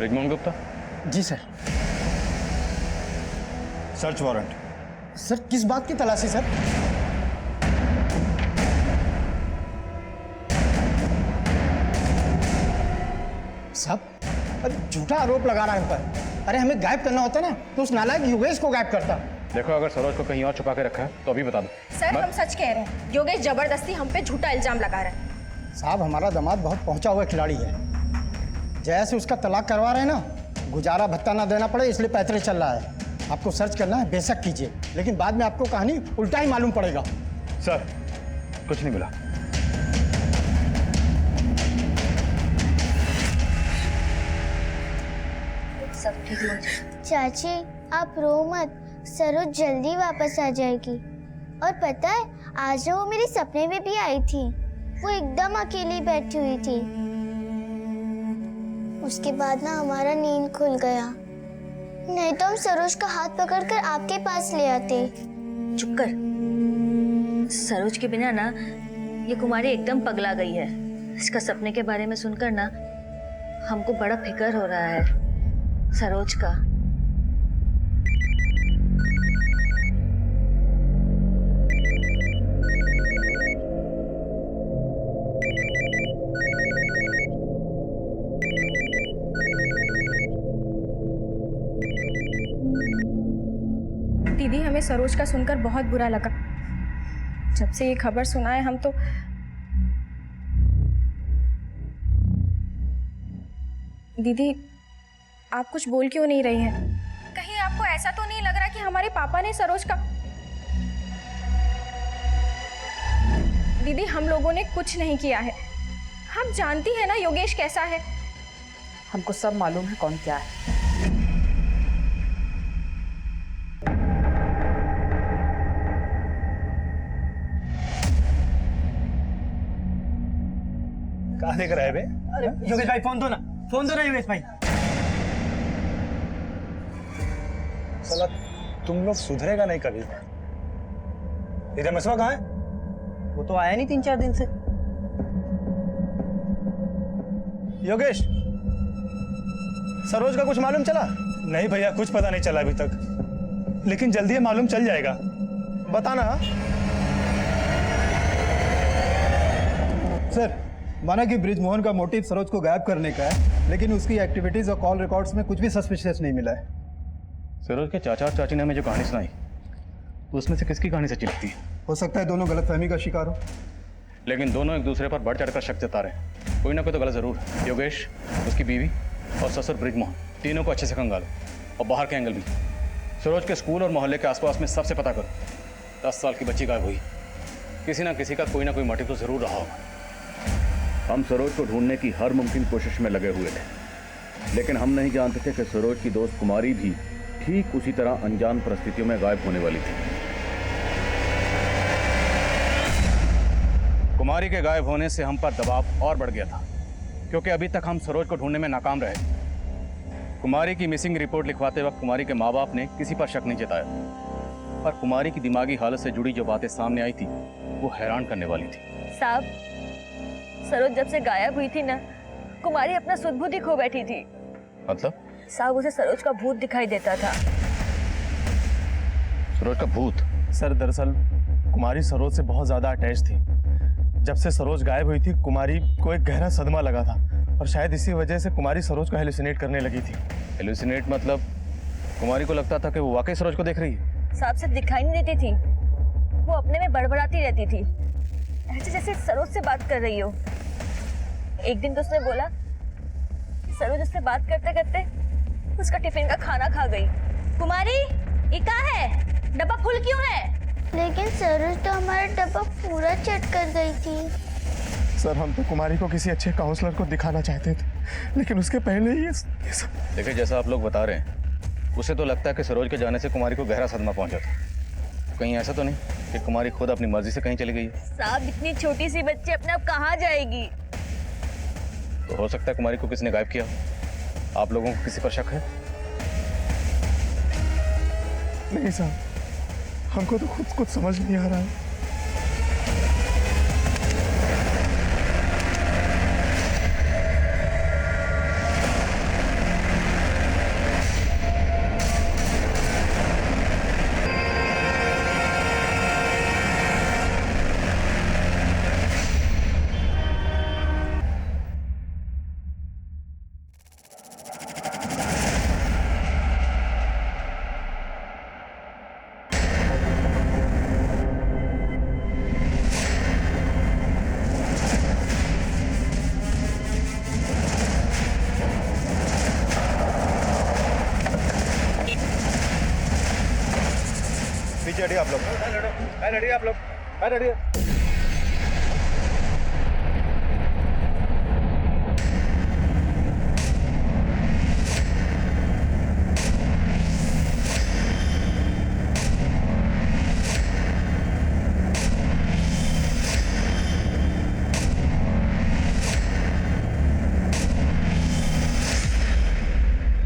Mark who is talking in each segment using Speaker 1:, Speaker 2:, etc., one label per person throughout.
Speaker 1: ब्रिजमोहन गुप्ता?
Speaker 2: जी sir.
Speaker 3: Search warrant.
Speaker 2: Sir किस बात की तलाशी सर? साहब अरे झूठा आरोप लगा रहा है इन पर। अरे हमें गायब करना होता ना तो उस नालायक योगेश को गायब करता।
Speaker 1: देखो, अगर सरोज को कहीं और छुपा के रखा है तो अभी बता दो।
Speaker 4: सर हम सच कह रहे हैं, योगेश जबरदस्ती हम पे झूठा इल्जाम लगा रहा है।
Speaker 2: साहब हमारा दामाद बहुत पहुंचा हुआ खिलाड़ी है। जैसे उसका तलाक करवा रहे हैं ना, गुजारा भत्ता ना देना पड़े इसलिए पैतरे चल रहा है। आपको सर्च करना है बेशक कीजिए, लेकिन बाद में आपको कहानी उल्टा ही मालूम पड़ेगा।
Speaker 1: सर कुछ नहीं मिला।
Speaker 4: सब ठीक हो जाए।
Speaker 5: चाची आप रो मत, सरोज जल्दी वापस आ जाएगी। और पता है आज वो मेरे सपने में भी आई थी। वो एकदम अकेली बैठी हुई थी। उसके बाद ना हमारा नींद खुल गया, नहीं तो हम सरोज का हाथ पकड़कर आपके पास ले आते।
Speaker 4: चुप कर। सरोज के बिना ना ये कुमारी एकदम पगला गई है। इसका सपने के बारे में सुनकर ना हमको बड़ा फिक्र हो रहा है सरोज का।
Speaker 6: दीदी हमें सरोज का सुनकर बहुत बुरा लगा। जब से ये खबर सुना है हम तो दीदी आप कुछ बोल क्यों नहीं रही हैं? कहीं आपको ऐसा तो नहीं लग रहा कि हमारे पापा ने सरोज का? दीदी हम लोगों ने कुछ नहीं किया है। हम जानती हैं ना योगेश कैसा है।
Speaker 7: हमको सब मालूम है कौन क्या है।
Speaker 3: कहाँ देख रहा है बे?
Speaker 2: अरे योगेश भाई फोन दो ना, फोन दो ना योगेश भाई।
Speaker 3: साला तुम लोग सुधरेगा नहीं कभी। ये रमेशवा कहाँ है?
Speaker 2: वो तो आया नहीं 3-4 दिन से।
Speaker 3: योगेश, सरोज का कुछ मालूम चला? नहीं भैया कुछ पता नहीं चला अभी तक, लेकिन जल्दी ही मालूम चल जाएगा। बताना।
Speaker 8: सर माना कि ब्रिजमोहन का मोटिव सरोज को गायब करने का है, लेकिन उसकी एक्टिविटीज और कॉल रिकॉर्ड्स में कुछ भी सस्पिशियस नहीं मिला है।
Speaker 1: सरोज के चाचा और चाची ने हमें जो कहानी सुनाई उसमें से किसकी कहानी सच्ची लगती है?
Speaker 8: हो सकता है दोनों गलतफहमी का शिकार हो।
Speaker 1: लेकिन दोनों एक दूसरे पर बढ़ चढ़कर शक जता रहे हैं। कोई ना कोई तो गलत जरूर है। योगेश, उसकी बीवी और ससुर ब्रिजमोहन, तीनों को अच्छे से खंगालो और बाहर के एंगल भी। सरोज के स्कूल और मोहल्ले के आसपास में सबसे पता करो। 10 साल की बच्ची गायब हुई। किसी ना किसी का कोई ना कोई मोटिव तो जरूर रहा होगा।
Speaker 9: हम सरोज को ढूंढने की हर मुमकिन कोशिश में लगे हुए थे, लेकिन हम नहीं जानते थे कि सरोज की दोस्त कुमारी भी ठीक उसी तरह अनजान परिस्थितियों में गायब होने वाली थी।
Speaker 1: कुमारी के गायब होने से हम पर दबाव और बढ़ गया था, क्योंकि अभी तक हम सरोज को ढूंढने में नाकाम रहे। कुमारी की मिसिंग रिपोर्ट लिखवाते वक्त कुमारी के माँ बाप ने किसी पर शक नहीं जताया, पर कुमारी की दिमागी हालत से जुड़ी जो बातें सामने आई थी वो हैरान करने वाली थी।
Speaker 4: साहब, सरोज जब से गायब हुई थी ना, कुमारी अपना सुध-बुध ही खो बैठी थी।
Speaker 1: मतलब?
Speaker 4: साहब उसे सरोज का भूत दिखाई देता था।
Speaker 1: सरोज का भूत?
Speaker 3: सर दरअसल कुमारी सरोज से बहुत ज्यादा अटैच थी। जब से सरोज गायब हुई थी कुमारी को एक गहरा सदमा लगा था, और शायद इसी वजह से कुमारी सरोज को हेलुसिनेट करने लगी थी।
Speaker 1: हेलुसिनेट मतलब? कुमारी को लगता था कि वो वाकई सरोज को देख रही है।
Speaker 4: साहब से दिखाई नहीं देती थी, वो अपने में बड़बड़ाती रहती थी, ऐसे जैसे सरोज से बात कर रही हो। एक दिन तो उसने बोला सरोज उससे बात करते करते उसका टिफिन का खाना खा गई। कुमारी ये क्या है, डब्बा फुल क्यों है?
Speaker 5: लेकिन सरोज तो हमारा डब्बा पूरा चट कर गई थी।
Speaker 3: सर हम तो कुमारी को किसी अच्छे काउंसलर को दिखाना चाहते थे, लेकिन उसके पहले ही ये सब।
Speaker 1: देखिए, जैसा आप लोग बता रहे हैं उसे तो लगता है कि सरोज के जाने से कुमारी को गहरा सदमा पहुंचा था। कहीं ऐसा तो नहीं कि कुमारी खुद अपनी मर्जी से कहीं चली गई है?
Speaker 4: साहब इतनी छोटी सी बच्ची अपने आप कहाँ जाएगी?
Speaker 1: तो हो सकता है कुमारी को किसी ने गायब किया। आप लोगों को किसी पर शक है?
Speaker 3: नहीं साहब, हमको तो खुद कुछ समझ नहीं आ रहा है।
Speaker 8: पीछे हटिए आप लोग।
Speaker 3: रेडी आप लोग, रेडी।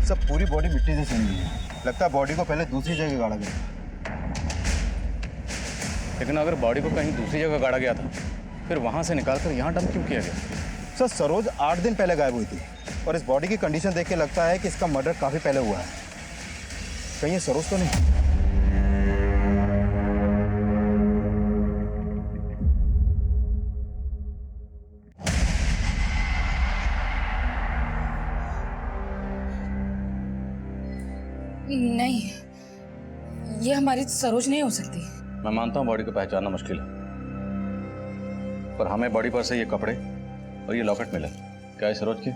Speaker 8: सब पूरी बॉडी मिट्टी से सनी है, लगता है बॉडी को पहले दूसरी जगह गाड़ा गया।
Speaker 1: लेकिन अगर बॉडी को कहीं दूसरी जगह गाड़ा गया था, फिर वहां से निकालकर यहाँ डंप क्यों किया गया?
Speaker 8: सर सरोज 8 दिन पहले गायब हुई थी और इस बॉडी की कंडीशन देख के लगता है कि इसका मर्डर काफ़ी पहले हुआ है। कहीं ये सरोज तो नहीं?
Speaker 6: नहीं, ये हमारी सरोज नहीं हो सकती।
Speaker 1: मैं मानता हूँ बॉडी को पहचानना मुश्किल है, पर हमें बॉडी पर से ये कपड़े और ये लॉकेट मिला। क्या ये सरोज की?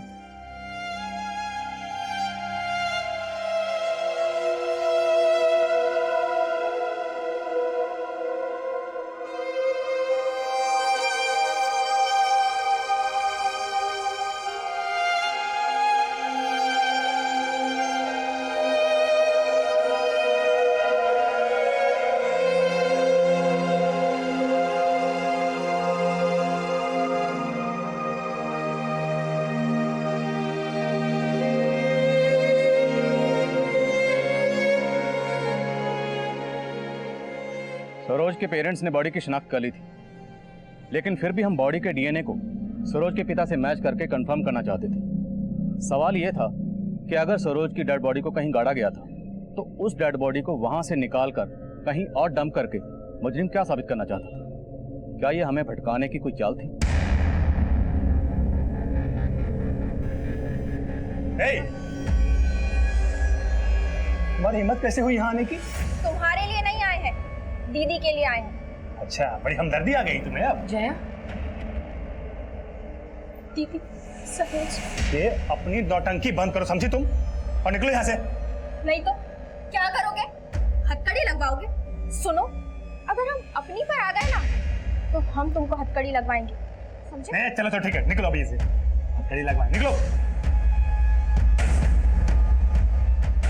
Speaker 1: सरोज के पेरेंट्स ने बॉडी की शिनाख्त कर ली थी, लेकिन फिर भी हम बॉडी के डीएनए को सरोज के पिता से मैच करके कंफर्म करना चाहते थे। सवाल यह था कि अगर सरोज की डेड बॉडी को कहीं गाड़ा गया था, तो उस डेड बॉडी को वहां से निकालकर कहीं और डंप करके मुजरिम क्या साबित करना चाहता था? क्या यह हमें भटकाने की कोई चाल थी?
Speaker 3: तुम्हारी हिम्मत कैसे हुई यहाँ आने की?
Speaker 4: तुम्हारे लिए नहीं आए हैं, दीदी के लिए आए हैं।
Speaker 3: अच्छा, बड़ी हमदर्दी आ गई तुम्हें अब।
Speaker 6: जया, दीदी, सरोज।
Speaker 3: ये अपनी नौटंकी बंद करो, समझी तुम? और निकलो यहाँ से।
Speaker 4: नहीं तो क्या करोगे? हथकड़ी लगवाओगे? सुनो, अगर हम अपनी पर आ गए ना, तो हम तुमको हथकड़ी लगवाएंगे, समझे?
Speaker 3: चलो तो ठीक है, निकलो अभी से। हथकड़ी लगवाए, निकलो।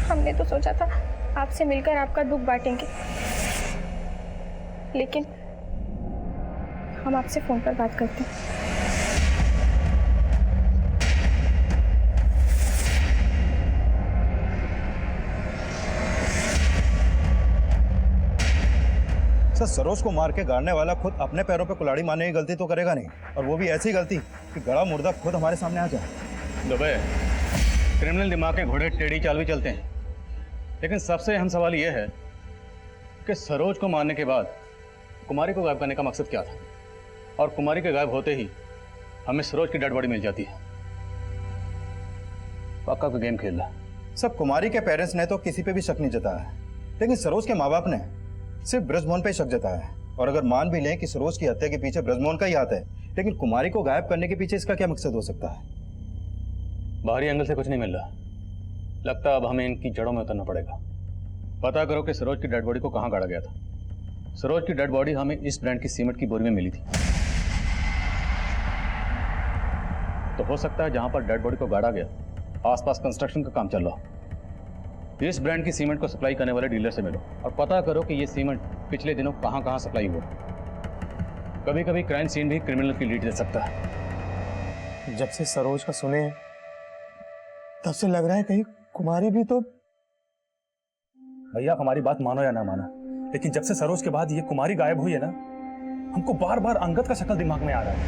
Speaker 6: हमने तो सोचा था आपसे मिलकर आपका दुख बांटेंगे, लेकिन हम आपसे फोन पर बात करते हैं।
Speaker 8: सर सरोज को मार के गाड़ने वाला खुद अपने पैरों पे कुल्हाड़ी मारने की गलती तो करेगा नहीं, और वो भी ऐसी गलती कि गड़ा मुर्दा खुद हमारे सामने आ जाए।
Speaker 1: दुबे, क्रिमिनल दिमाग के घोड़े टेढ़ी चाल भी चलते हैं, लेकिन सबसे अहम सवाल यह है कि सरोज को मारने के बाद कुमारी को गायब करने का मकसद क्या था? और कुमारी के गायब होते ही हमें सरोज की डेड बॉडी मिल जाती है। पक्का कोई गेम खेल रहा है।
Speaker 8: सब कुमारी के पेरेंट्स ने तो किसी पे भी शक नहीं जताया, लेकिन सरोज के माँ बाप ने सिर्फ ब्रजमोहन पे शक जताया है। और अगर मान भी लें कि सरोज की हत्या के पीछे ब्रजमोहन का ही हाथ है, लेकिन कुमारी को गायब करने के पीछे इसका क्या मकसद हो सकता है?
Speaker 1: बाहरी एंगल से कुछ नहीं मिल रहा, लगता है अब हमें इनकी जड़ों में उतरना पड़ेगा। पता करो कि सरोज की डेड बॉडी को कहाँ गाड़ा गया था। सरोज की डेड बॉडी हमें इस ब्रांड की सीमेंट की बोरी में मिली थी, तो हो सकता है जहां पर डेड बॉडी को गाड़ा गया आसपास कंस्ट्रक्शन का काम चल रहा हो। इस ब्रांड की सीमेंट को सप्लाई करने वाले डीलर से मिलो और पता करो कि ये सीमेंट पिछले दिनों कहां कहां सप्लाई हुआ। कभी कभी क्राइम सीन भी क्रिमिनल की लीड दे सकता है।
Speaker 3: जब से सरोज का सुने तब से लग रहा है कहीं कुमारी भी तो। भैया आप हमारी बात मानो या ना मानो, लेकिन जब से सरोज के बाद ये कुमारी गायब हुई है ना, हमको बार बार अंगद का शक्ल दिमाग में आ रहा है।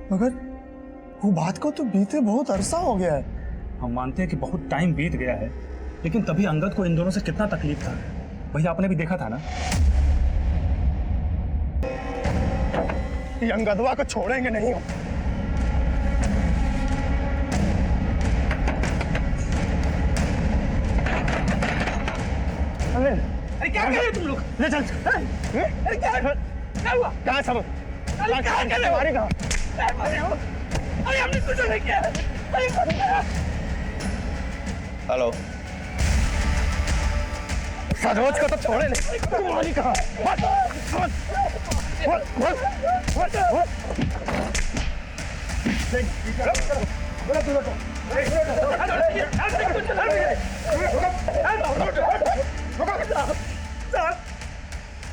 Speaker 3: मगर वो बात को तो बीते बहुत अरसा हो गया है। हम मानते हैं कि बहुत टाइम बीत गया है, लेकिन तभी अंगद को इन दोनों से कितना तकलीफ था भैया, आपने भी देखा था ना। ये अंगदवा को छोड़ेंगे नहीं हम। अरे क्या कर रहे हो तुम लोग? ले चल। अरे क्या हुआ? कहाँ सब? अरे क्या कर रहे हो? अरे कहाँ? अरे हमने कुछ नहीं किया।
Speaker 8: हेलो,
Speaker 3: सरोज को तो छोड़े नहीं, कुमारी कहाँ?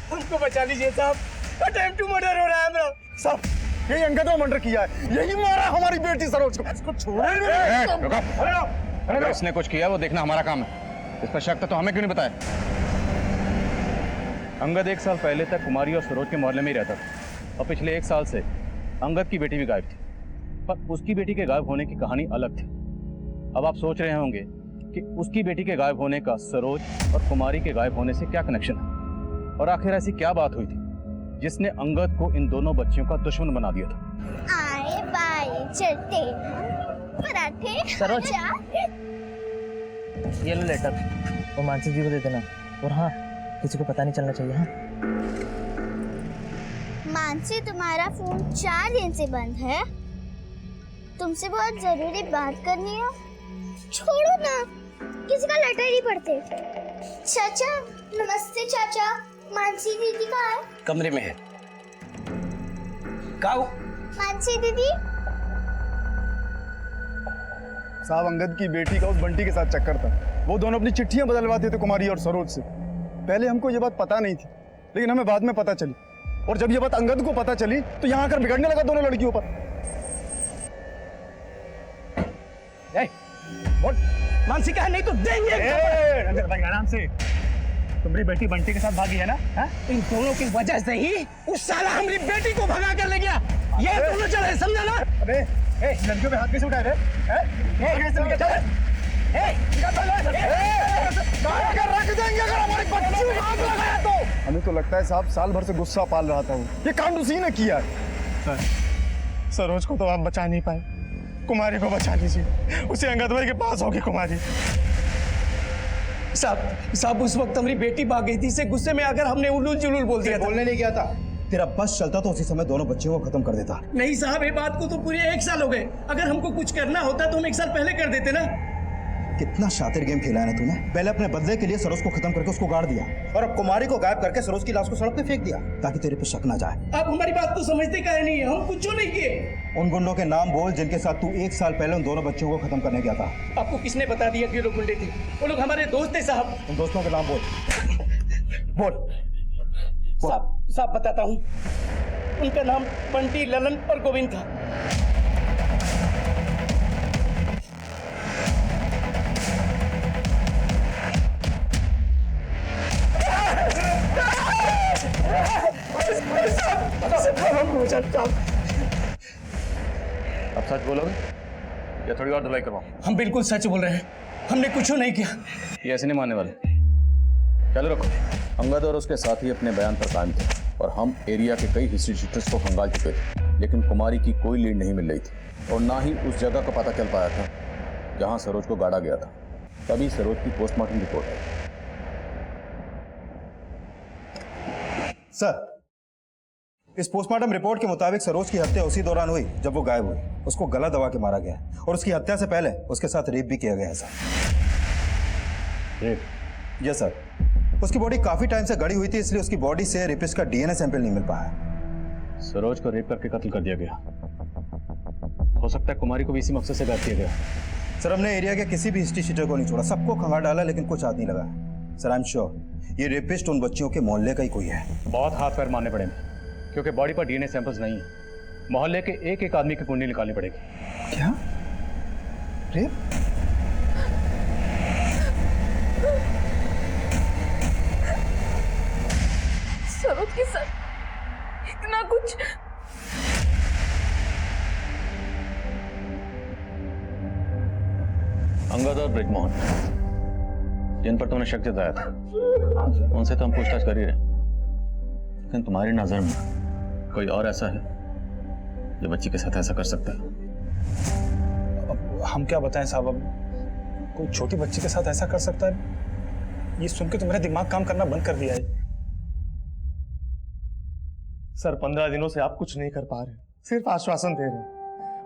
Speaker 2: हमको बचा लीजिए साहब, अटेम्प्ट टू मर्डर हो रहा है हमरा।
Speaker 3: साहब यही अंगद ने मर्डर किया है, यही मारा हमारी बेटी सरोज को। इसको छोड़े नहीं।
Speaker 1: अगर इसने कुछ किया वो देखना हमारा काम है। इस पर शक तो हमें क्यों नहीं बताया? अंगद 1 साल पहले तक कुमारी और सरोज के मोहल्ले में ही रहता था और पिछले 1 साल से अंगद की बेटी भी गायब थी, पर उसकी बेटी के गायब होने की कहानी अलग थी। अब आप सोच रहे होंगे कि उसकी बेटी के गायब होने का सरोज और कुमारी के गायब होने से क्या कनेक्शन है, और आखिर ऐसी क्या बात हुई थी जिसने अंगद को इन दोनों बच्चियों का दुश्मन बना दिया था?
Speaker 5: आए बाई चलते पराठे
Speaker 10: सरोज।
Speaker 5: अचार।
Speaker 10: ये लो लेटर, वो मानसी जी को दे देना। और हाँ, किसी को पता नहीं चलना चाहिए। हाँ
Speaker 5: मानसी, तुम्हारा फोन 4 दिन से बंद है, तुमसे बहुत जरूरी बात करनी है। छोड़ो ना, किसी का लेटर ही पढ़ते। चाचा नमस्ते। चाचा मानसी दीदी कहाँ है?
Speaker 10: कमरे में है।
Speaker 5: मानसी दीदी।
Speaker 3: साहब अंगद की बेटी का उस बंटी के साथ चक्कर था, वो दोनों अपनी चिट्ठियां बदलवाते थे कुमारी और सरोज से। पहले हमको ये बात पता नहीं थी, लेकिन हमें बाद में पता चली, और जब ये बात अंगद को पता चली तो यहाँ आकर बिगड़ने लगा दोनों लड़कियों पर।
Speaker 10: मानसी कहा नहीं तो देंगे।
Speaker 3: अंगद भाई आराम से, तुम्हारी बेटी बंटी के साथ भागी है ना?
Speaker 10: इन दोनों की वजह से ही उस साला हमारी बेटी को भगा कर ले गया। ये दोनों चले, समझा ना?
Speaker 3: अबे लड़कियों पे हाथ कैसे उठाए रे? रख देंगे अगर हमारी बच्ची में हाथ लगाया तो। हमें तो लगता है साहब साल भर से गुस्सा पाल रहा था वो, ये कांड उसी ने किया है। सरोज को तो आप बचा नहीं पाए, कुमारी को बचा लीजिए, उसे अंगद भाई के पास होगी कुमारी।
Speaker 10: साहब उस वक्त हमारी बेटी भाग गई थी, इसे गुस्से में आकर हमने उलूल जुलूल बोल दिया था।
Speaker 8: बोलने नहीं गया था, तेरा बस चलता तो उसी समय दोनों बच्चियों को खत्म कर देता।
Speaker 10: नहीं साहब, ये बात को तो पूरे 1 साल हो गए। अगर हमको कुछ करना होता तो हम 1 साल पहले कर देते ना।
Speaker 8: कितना शातिर गेम खेला है ना तूने। पहले अपने बदले के लिए सरोज को खत्म करके उसको गाड़ दिया, और अब कुमारी को गायब करके सरोज की लाश को सड़क पे फेंक दिया ताकि तेरे पे शक ना जाए।
Speaker 10: आप हमारी बात को समझते काहे नहीं है? हम कुछ नहीं किए।
Speaker 8: उन गुंडों के नाम बोल जिनके साथ तू 1 साल पहले उन दोनों बच्चियों को खत्म करने गया था।
Speaker 10: आपको किसने बता दिया कि ये लोग गुंडे थे? वो लोग हमारे दोस्त थे साहब।
Speaker 8: उन दोस्तों के नाम बोल।
Speaker 10: बोल साहब बताता हूँ। उनका नाम बंटी, ललन और गोविंद था।
Speaker 1: अब सच बोलोगे या थोड़ी और दवाई करवाऊं?
Speaker 10: हम बिल्कुल सच बोल रहे हैं, हमने कुछ नहीं किया।
Speaker 1: ये ऐसे नहीं मानने वाले। चलो रखो। अंगद और उसके साथी अपने बयान पर कायम थे और हम एरिया के कई हिस्ट्री शीटर्स को खंगाल चुके थे, लेकिन कुमारी की कोई लीड नहीं मिल रही थी और ना ही उस जगह का पता चल पाया था जहां सरोज को गाड़ा गया था। तभी सरोज की पोस्टमार्टम रिपोर्ट आई।
Speaker 8: सर, इस पोस्टमार्टम रिपोर्ट के मुताबिक सरोज की हत्या उसी दौरान हुई जब वो गायब हुई। उसको गला दबा के मारा गया और उसकी हत्या से पहले उसके साथ रेप भी किया गया है सर।
Speaker 1: रेप?
Speaker 8: Yes sir. उसकी बॉडी काफी टाइम से गड़ी हुई थी, इसलिए उसकी बॉडी से रेपिस्ट का डीएनए सैंपल नहीं मिल पाया।
Speaker 1: सरोज को रेप करके कत्ल कर दिया गया। हो सकता है कुमारी को भी इसी मकसद से गायब किया गया।
Speaker 8: सर, हमने एरिया के किसी भी हिस्ट्री शीटर को नहीं छोड़ा, सबको खंगाल डाला, लेकिन कुछ हाथ नहीं लगा। सर, आई एम श्योर ये रेपिस्ट उन बच्चियों के मोहल्ले का ही कोई है।
Speaker 1: बहुत हाथ पैर मारने पड़ेंगे, क्योंकि बॉडी पर डीएनए सैंपल्स नहीं है। मोहल्ले के एक एक आदमी की कुंडली निकालनी पड़ेगी।
Speaker 8: क्या? रेप?
Speaker 6: सरोज के साथ इतना कुछ।
Speaker 1: अंगद और ब्रिजमोहन, जिन पर तुमने शक जताया था, उनसे तो हम पूछताछ कर ही रहे, लेकिन तुम्हारी नजर में कोई और ऐसा है जो बच्ची के साथ ऐसा कर सकता है?
Speaker 3: अब हम क्या बताएं साहब, अब कोई छोटी बच्ची के साथ ऐसा कर सकता है, ये सुन के तो मेरा दिमाग काम करना बंद कर दिया है। सर, 15 दिनों से आप कुछ नहीं कर पा रहे, सिर्फ आश्वासन दे रहे हैं।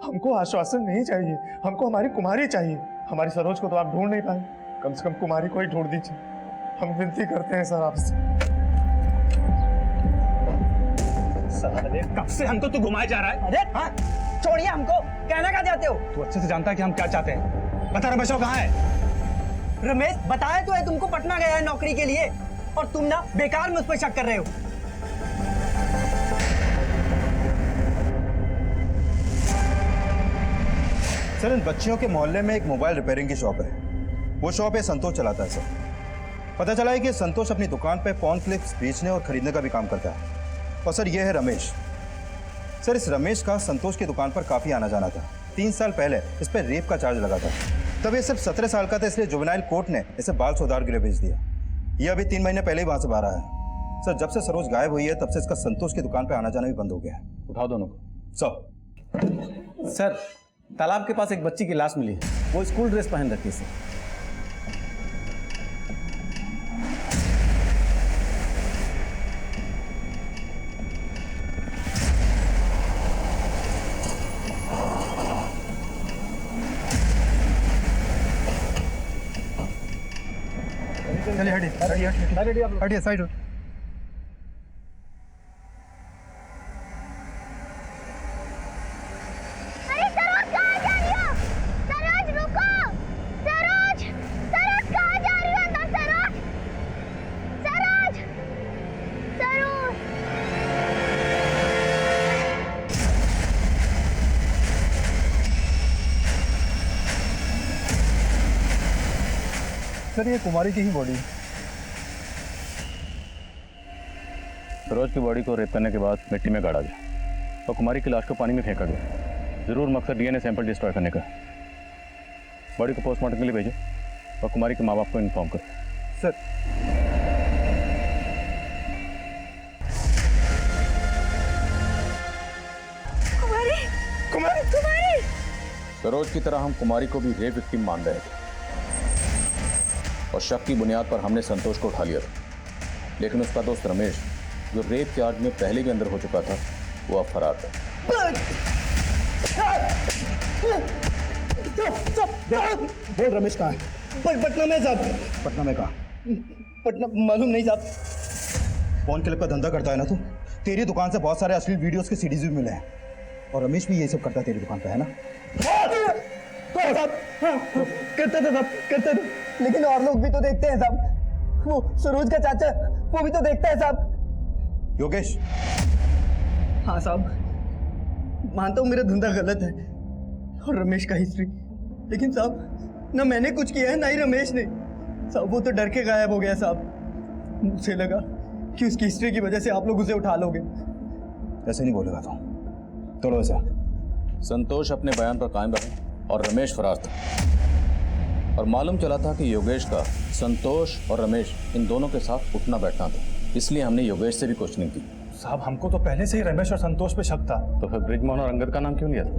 Speaker 3: हमको आश्वासन नहीं चाहिए, हमको हमारी कुमारी चाहिए। हमारी सरोज को तो आप ढूंढ नहीं पाए, कम से कम कुमारी को ही ढूंढ दीजिए। हम विनती करते हैं सर आपसे। साले कब से हमको तू घुमाए जा रहा है?
Speaker 10: अरे हाँ, छोड़िए हमको, कहना क्या चाहते हो?
Speaker 3: तू अच्छे से जानता है कि हम क्या चाहते हैं। बता रमेश वो कहाँ है?
Speaker 10: रमेश बताया तो है तुमको, पटना गया है नौकरी के लिए, और तुम ना बेकार में उस पर शक कर रहे हो।
Speaker 8: सर इन बच्चियों के मोहल्ले में एक मोबाइल रिपेयरिंग की शॉप है। वो शॉप है संतोष चलाता है सर। पता चला है कि संतोष अपनी दुकान पे फोन क्लिप्स बेचने और खरीदने का भी काम करता है। और सर ये है रमेश। सर इस रमेश का संतोष की दुकान पर काफी आना जाना था। 3 साल पहले इस पर रेप का चार्ज लगा था। तब ये सिर्फ 17 साल का था, इसलिए जुवेनाइल कोर्ट ने इसे बाल सुधार के लिए भेज दिया। ये अभी 3 महीने पहले ही वहां से बाहर आया है। सर जब से सरोज गायब हुई है तब से इसका संतोष की दुकान पर आना जाना भी बंद हो गया है।
Speaker 1: उठाओ दोनों को।
Speaker 11: सर तालाब के पास एक बच्ची की लाश मिली है। वो स्कूल ड्रेस पहन रखी है।
Speaker 2: चलिए हटिए साइड हो।
Speaker 5: अरे सरोज कहाँ जा रही हो? सरोज रुको! सरोज! सरोज कहाँ जा रही हो? ना सरोज! सरोज! सरोज!
Speaker 3: सर ये कुमारी की ही बॉडी है।
Speaker 1: सरोज की बॉडी को रेप करने के बाद मिट्टी में गाड़ा गया और कुमारी की लाश को पानी में फेंका गया। जरूर मकसद डीएनए सैंपल डिस्ट्रॉय करने का। बॉडी को पोस्टमार्टम के लिए भेजो और कुमारी के माँ बाप को इन्फॉर्म करो।
Speaker 3: सर
Speaker 4: कुमारी, कुमारी, कुमारी।
Speaker 9: सरोज की तरह हम कुमारी को भी रेप विक्टिम मान रहे थे और शक की बुनियाद पर हमने संतोष को उठा लिया था। लेकिन उसका दोस्त रमेश, जो रेप चार्ज में पहले भी अंदर हो चुका था, वो अब फरार था।
Speaker 3: बोल रमेश कहाँ है?
Speaker 10: पटना में साहब।
Speaker 8: पटना में कहा?
Speaker 10: पटना मालूम नहीं साहब।
Speaker 8: फोन क्लिप का धंधा करता है ना तू? तेरी दुकान से बहुत सारे अश्लील वीडियोस के सीडीज भी मिले हैं और रमेश भी ये सब करता है तेरी दुकान पे, है ना?
Speaker 10: साहब हाँ, करते थे साहब, करते थे, लेकिन और लोग भी तो देखते हैं साहब। वो सरोज का चाचा, वो भी तो देखता है साहब।
Speaker 8: योगेश,
Speaker 10: हाँ साहब, मानता हूँ मेरा धंधा गलत है और रमेश का हिस्ट्री, लेकिन साहब ना मैंने कुछ किया है ना ही रमेश ने। साहब वो तो डर के गायब हो गया साहब। मुझे लगा कि उसकी हिस्ट्री की वजह से आप लोग उसे उठा लोगे।
Speaker 8: ऐसे नहीं बोलेगा तो तोड़ो ऐसा।
Speaker 9: संतोष अपने बयान पर कायम रहा और रमेश फरार था। और मालूम चला था कि योगेश का संतोष और रमेश इन दोनों के साथ उठना बैठना था, इसलिए हमने योगेश से भी क्वेश्चनिंग की।
Speaker 3: साहब हमको तो पहले से ही रमेश और संतोष पे शक था।
Speaker 1: तो फिर ब्रिजमोहन और अंगद का नाम क्यों लिया था?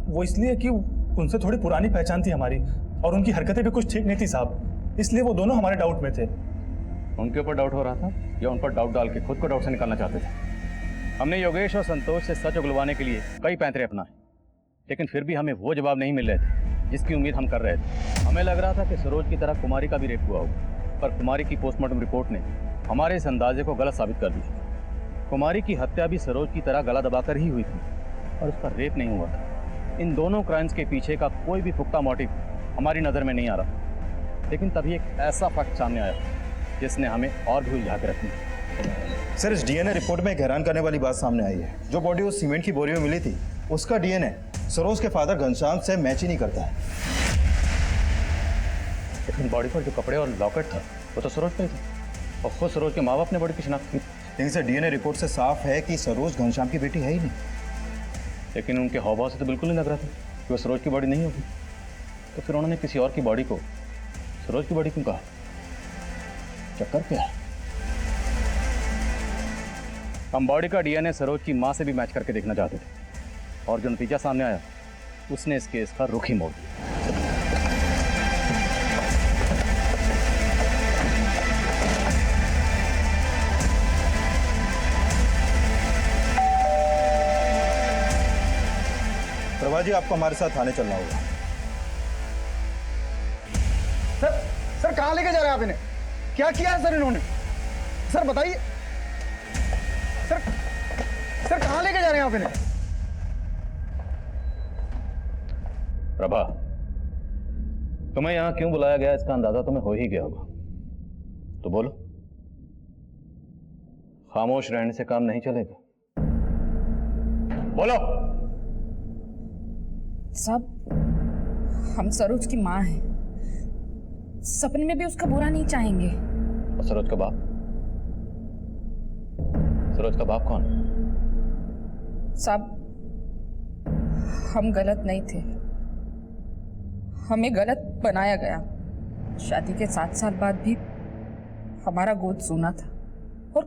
Speaker 3: वो इसलिए कि उनसे थोड़ी पुरानी पहचान थी हमारी और उनकी हरकतें भी कुछ ठीक नहीं थी साहब, इसलिए वो दोनों हमारे डाउट में थे।
Speaker 1: उनके ऊपर डाउट हो रहा था या उन पर डाउट डाल के खुद को डाउट से निकालना चाहते थे? हमने योगेश और संतोष से सच उगलवाने के लिए कई पैंतरे अपनाए, लेकिन फिर भी हमें वो जवाब नहीं मिल रहे थे जिसकी उम्मीद हम कर रहे थे। हमें लग रहा था कि सरोज की तरह कुमारी का भी रेप हुआ होगा, पर कुमारी की पोस्टमार्टम रिपोर्ट ने हमारे इस अंदाजे को गलत साबित कर दिया। कुमारी की हत्या भी सरोज की तरह गला दबाकर ही हुई थी और उसका रेप नहीं हुआ था। इन दोनों क्राइम्स के पीछे का कोई भी पुख्ता मोटिव हमारी नज़र में नहीं आ रहा, लेकिन तभी एक ऐसा फैक्ट सामने आया जिसने हमें और भी उलझा के रखी।
Speaker 8: सर इस डीएनए रिपोर्ट में एक हैरान करने वाली बात सामने आई है। जो बॉडी उस सीमेंट की बोरी में मिली थी, उसका डीएनए सरोज के फादर घनश्याम से मैच ही नहीं करता है।
Speaker 1: लेकिन बॉडी पर जो कपड़े और लॉकेट था वो तो सरोज का ही था और खुद सरोज के माँ बाप ने बॉडी की शिनाख्त की।
Speaker 8: लेकिन सर डीएनए रिपोर्ट से साफ है कि सरोज घनश्याम की बेटी है ही नहीं।
Speaker 1: लेकिन उनके हाव-भाव से तो बिल्कुल नहीं लग रहा था कि वो सरोज की बॉडी नहीं होगी। तो फिर उन्होंने किसी और की बॉडी को सरोज की बॉडी क्यों कहा? चक्कर क्या है? हम बॉडी का डीएनए सरोज की मां से भी मैच करके देखना चाहते थे और जो नतीजा सामने आया उसने इस केस का रुख ही मोड़ दिया।
Speaker 8: प्रभा जी, आपको हमारे साथ थाने चलना होगा।
Speaker 2: सर कहाँ लेके जा रहे हैं आप इन्हें? क्या किया है सर इन्होंने? सर बताइए सर, सर कहाँ लेके जा रहे हैं आप इन्हें?
Speaker 9: प्रभा, तुम्हें यहां क्यों बुलाया गया इसका अंदाजा तुम्हें हो ही गया होगा, तो बोलो। खामोश रहने से काम नहीं चलेगा, बोलो।
Speaker 7: साहब, हम सरोज की माँ हैं, सपने में भी उसका बुरा नहीं चाहेंगे।
Speaker 9: और सरोज का बाप? सरोज का बाप कौन?
Speaker 7: साहब, हम गलत नहीं थे, हमें गलत बनाया गया। शादी के 7 साल बाद भी हमारा गोद सूना था और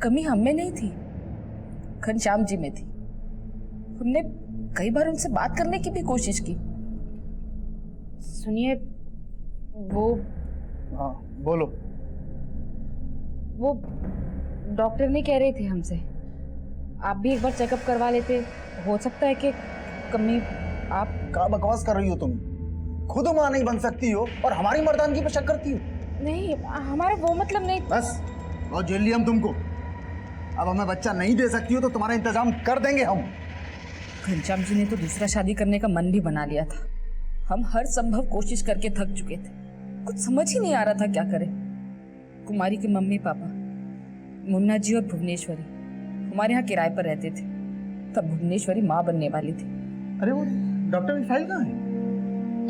Speaker 7: कमी हम में नहीं थी, घनश्याम जी में थी। हमने कई बार उनसे बात करने की भी कोशिश की। सुनिए, वो
Speaker 2: हाँ बोलो।
Speaker 7: वो डॉक्टर ने कह रहे थे हमसे आप भी एक बार चेकअप करवा लेते, हो सकता है कि कमी। आप
Speaker 10: क्या बकवास कर रही हो तुम? खुद माँ नहीं बन सकती हो और हमारी मर्दानगी पे शक करती हो?
Speaker 7: नहीं, हमारा वो मतलब नहीं।
Speaker 10: बस और जेल लिया हम तुमको। अब हमें बच्चा नहीं दे सकती हो तो तुम्हारा इंतजाम कर देंगे हम।
Speaker 7: घनश्याम जी ने तो दूसरा शादी करने का मन भी बना लिया था। हम हर संभव कोशिश करके थक चुके थे, कुछ समझ ही नहीं आ रहा था क्या करें। कुमारी के मम्मी पापा मुन्ना जी और भुवनेश्वरी हमारे यहाँ किराए पर रहते थे। तब भुवनेश्वरी माँ बनने वाली थी।
Speaker 10: अरे वो डॉक्टर की फाइल कहाँ है?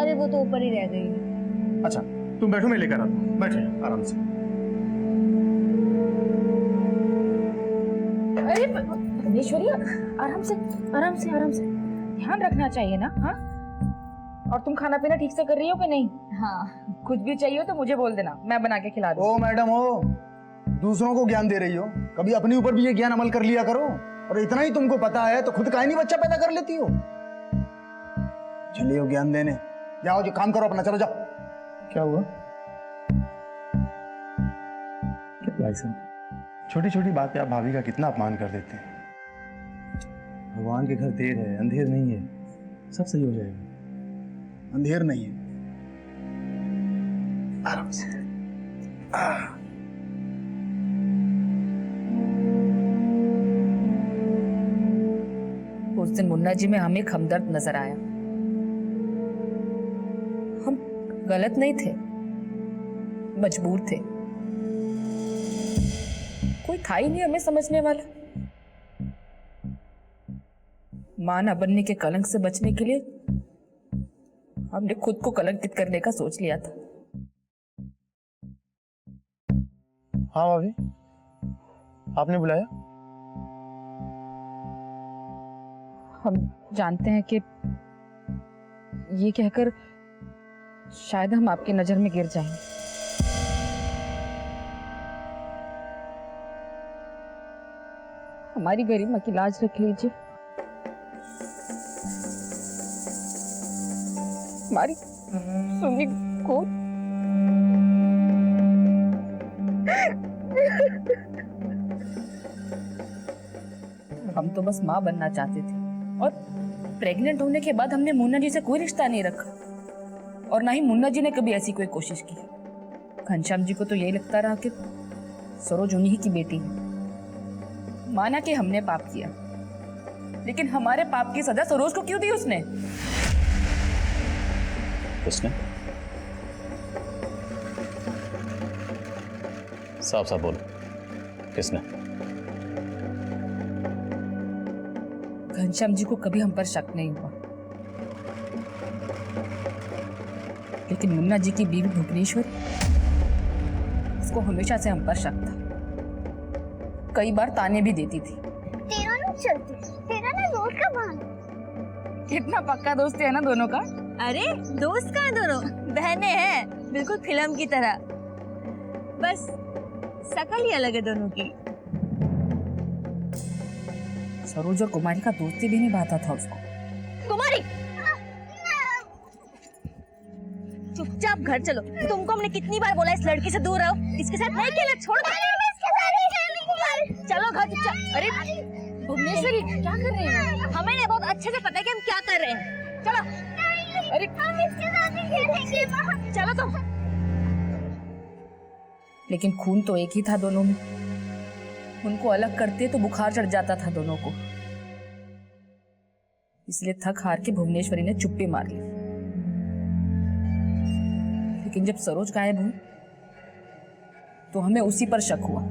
Speaker 4: अरे वो तो ऊपर ही रह गई।
Speaker 3: अच्छा तुम बैठो, मैं लेकर आता हूँ, बैठे आराम से।
Speaker 7: अरे भुवनेश्वरी, आराम से आराम से आराम से, ध्यान रखना चाहिए ना। हाँ, और तुम खाना पीना ठीक से कर रही हो कि नहीं?
Speaker 4: हाँ,
Speaker 7: कुछ भी चाहिए हो तो मुझे बोल देना, मैं बना के खिला दूँ।
Speaker 10: ओ मैडम, ओ दूसरों को ज्ञान दे रही हो, कभी अपने ऊपर भी ये ज्ञान अमल कर लिया करो। और इतना ही तुमको पता है तो खुद काहे नहीं बच्चा पैदा कर लेती हो? चलिए ज्ञान देने जाओ, जो काम करो अपना, चलो जाओ।
Speaker 3: क्या हुआ? क्या भाई साहब, छोटी छोटी बात पे आप भाभी का कितना अपमान कर देते हैं। भगवान के घर देर है, अंधेर नहीं है, सब सही हो जाएगा।
Speaker 10: अंधेर नहीं है, आराम से।
Speaker 7: उस दिन मुन्ना जी में हमें एक हमदर्द नजर आया। हम गलत नहीं थे, मजबूर थे। कोई था ही नहीं हमें समझने वाला। मां ना बनने के कलंक से बचने के लिए हमने खुद को कलंकित करने का सोच लिया था।
Speaker 3: हाँ भाभी, आपने बुलाया?
Speaker 7: हम जानते हैं कि ये कहकर शायद हम आपकी नजर में गिर जाएंगे। हमारी गरिमा की लाज रख लीजिए, हमारी सुनी को। हम तो बस माँ बनना चाहते थे और प्रेग्नेंट होने के बाद हमने मुन्ना जी से कोई रिश्ता नहीं रखा और ना ही मुन्ना जी ने कभी ऐसी कोई कोशिश की। घनश्याम जी को तो यही लगता रहा कि सरोज उन्हीं की बेटी है। माना कि हमने पाप किया, लेकिन हमारे पाप की सजा सरोज को क्यों दी उसने?
Speaker 9: किसने? साफ साफ बोलो, किसने?
Speaker 7: घनश्याम जी को कभी हम पर शक नहीं हुआ, लेकिन मुन्ना जी की बीवी भुवनेश्वरी, उसको हमेशा से हम पर शक था। कई बार ताने भी देती थी।
Speaker 5: तेरा नहीं चलती, तेरा ना रोड का बहाना।
Speaker 7: कितना पक्का दोस्ती है ना दोनों का।
Speaker 4: अरे दोस्त कहाँ, दोनों बहनें हैं, बिल्कुल फिल्म की तरह। बस शकल ही अलग है दोनों की।
Speaker 7: सरोज और कुमारी का दोस्ती भी नहीं बाता था उसको।
Speaker 4: कुमारी, चुपचाप घर चलो। तुमको हमने कितनी बार बोला इस लड़की से दूर रहो, इसके साथ नहीं खेलना, छोड़ दो। चलो घर चुपचाप। अरे
Speaker 7: भुवनेश्वरी, क्या कर रहे हैं?
Speaker 4: हमें ना बहुत अच्छे से पता है कि हम क्या कर रहे हैं। चलो।
Speaker 7: अरे
Speaker 5: हम इसके साथ ही खेलेंगे।
Speaker 4: चलो तुम।
Speaker 7: लेकिन खून तो एक ही था दोनों में। उनको अलग करते तो बुखार चढ़ जाता था दोनों को, इसलिए थक हार के भुवनेश्वरी ने चुप्पी मार ली। लेकिन जब सरोज गायब हुई तो हमें उसी पर शक हुआ।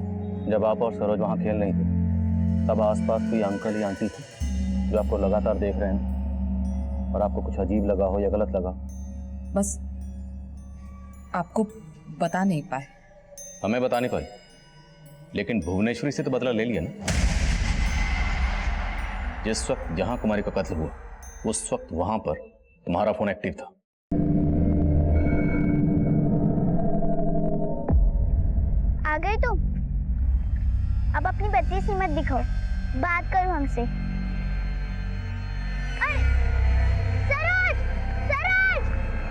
Speaker 9: जब आप और सरोज वहाँ खेल रही थी तब आसपास कोई अंकल या आंटी थे जो आपको लगातार देख रहे हैं और आपको कुछ अजीब लगा हो या गलत लगा?
Speaker 7: बस आपको बता नहीं पाए।
Speaker 1: हमें बता नहीं पाई, लेकिन भुवनेश्वरी से तो बदला ले लिया ना। जिस वक्त जहां कुमारी का कत्ल हुआ उस वक्त वहां पर तुम्हारा फोन एक्टिव था।
Speaker 5: आ गए तुम? अब अपनी बत्तीसी मत दिखाओ, बात करो हमसे। अरे सरोज, सरोज,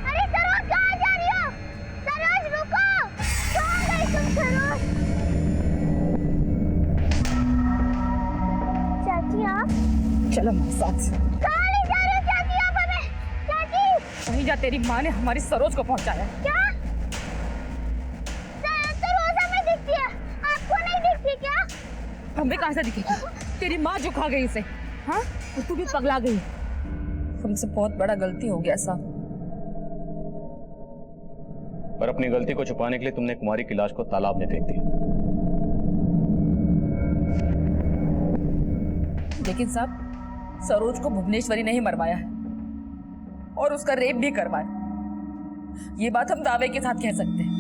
Speaker 5: अरे सरोज कहाँ जा रही हो? सरोज रुको, कहाँ गई तुम सरोज? चाची आप?
Speaker 7: चलो मेरे साथ।
Speaker 5: कहाँ ले जा रही हो चाची आप हमें? चाची!
Speaker 7: वहीं जा तेरी माँ ने हमारी सरोज को पहुंचाया।
Speaker 5: क्या? सरोज हमें दिखती है, आपको नहीं दिखती क्या?
Speaker 7: हमें कहाँ से दिखेगी? तेरी माँ जो खा गई इसे, हाँ? और तू भी पगला गई। हमसे बहुत बड़ा गलती हो गया साहब।
Speaker 1: पर अपनी गलती को छुपाने के लिए तुमने कुमारी की लाश को तालाब में फेंक दिया।
Speaker 7: लेकिन साहब, सरोज को भुवनेश्वरी ने ही मरवाया है और उसका रेप भी करवाया। ये बात हम दावे के साथ कह सकते हैं।